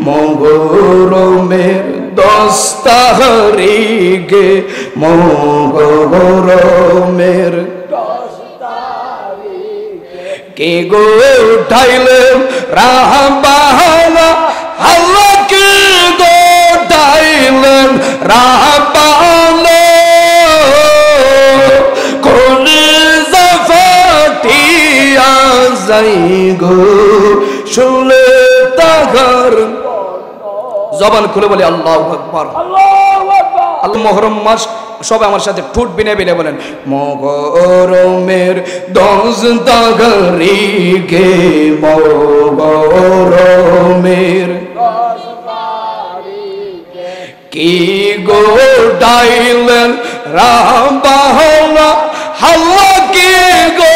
মগরমের 10 তারিখে মগরমের কে গো উঠাইলেন রাহবানা আল্লাহ কে গো উঠাইলেন রাহবানা কলিজা ফাটিয়া যাই গো শুনলে তাহার জবান খুলে বলি আল্লাহু আকবার আল্লাহু আকবার। আল্লাহ মুহররম মাস সবাই আমার সাথে ঠোঁট বিনে বিনে বলেন মগরমের 10 তারিখে মগরমের 10 তারিখে কি গো ডাইলেন রাহবানা আল্লাহ কি গো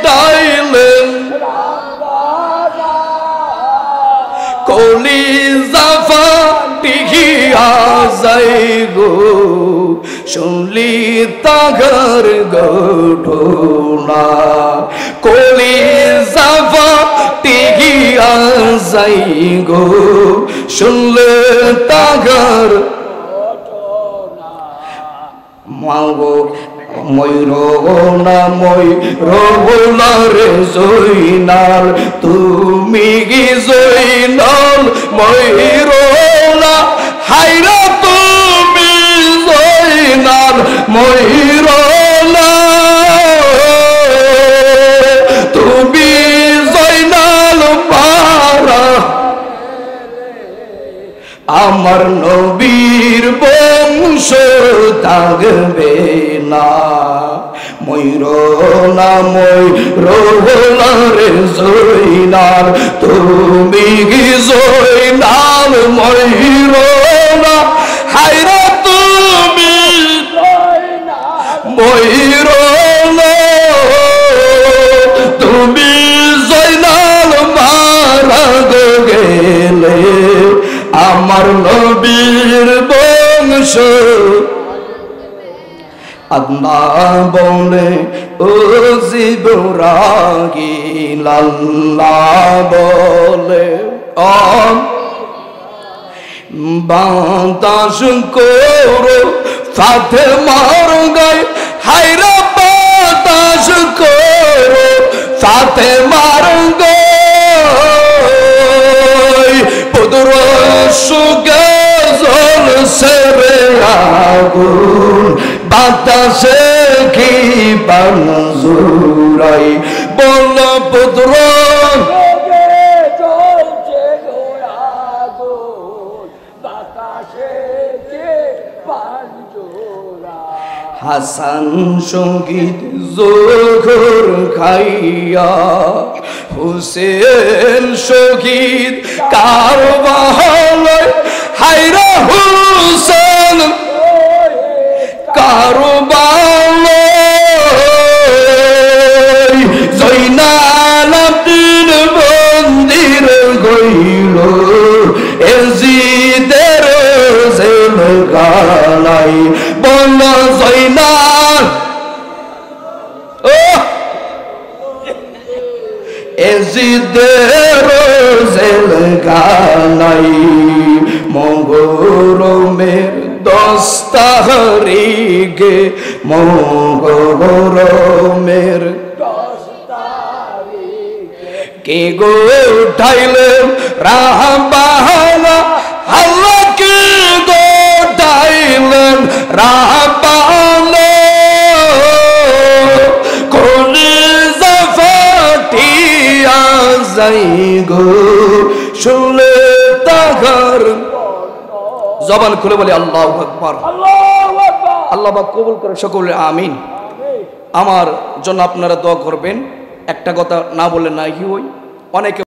ডাইলেন রাহবানা কলিজা ফাটিয়া যাই গো শুনলি তাহার ঘটনা কলিজা ফাটিয়া যাই গো শুনলে তাহার ঘটনা মাগো ময়ূরনা ময়ূরবলারে জয়নাল তুমি কি জয়নাল ময়ূরনা হায়রা তুমি জয়নাল ময়ূরনা তুমি জয়নাল পারা আমার নবীর বংশ থাকবে না ময়ূরনা ময়ূরবলারে জয়নাল তুমি কি জয়নাল ময়ূরনা হায়রা তুমি ময়ূরনা তুমি জয়নাল মারা গেলে আমার নবীর বংশ আল্লাহ বলে ও জিবরাইল আল্লাহ বলে বাতাস করো ফাতেমার গায়ে হায়রা বাতাস করো ফাতেমার গায়ে পুদর সুগে জ্বলছে রে আগুন বাতাসে কি বানজুরাই বল পুত্র চলছে গো আগুন বাতাসে কি বানজুরা হাসান সঙ্গীত জোহর খাইয়া হুসেন শহীদ কারবালায় হায়রা হুসেন কারবালায় জয়নাল আব্দিন মন্দির গইল এজিদের জেলখানায় বল জয়নাল এজিদের জেলখানায় মগরমের 10 তারিখে মগরমের 10 তারিখে কে গো উঠাইলেন রাহবানা আল্লাহ কে গো উঠাইলেন রাহবানা কলিজা ফাটিয়া যাই গো শুনলে তাহার জবান খুলে বলি আল্লাহু আকবার আল্লাহু আকবার। আল্লাহ পাক কবুল করে সকলে আমিন। আমার জন্য আপনারা দোয়া করবেন। একটা কথা না বলে নাই হই অনেকে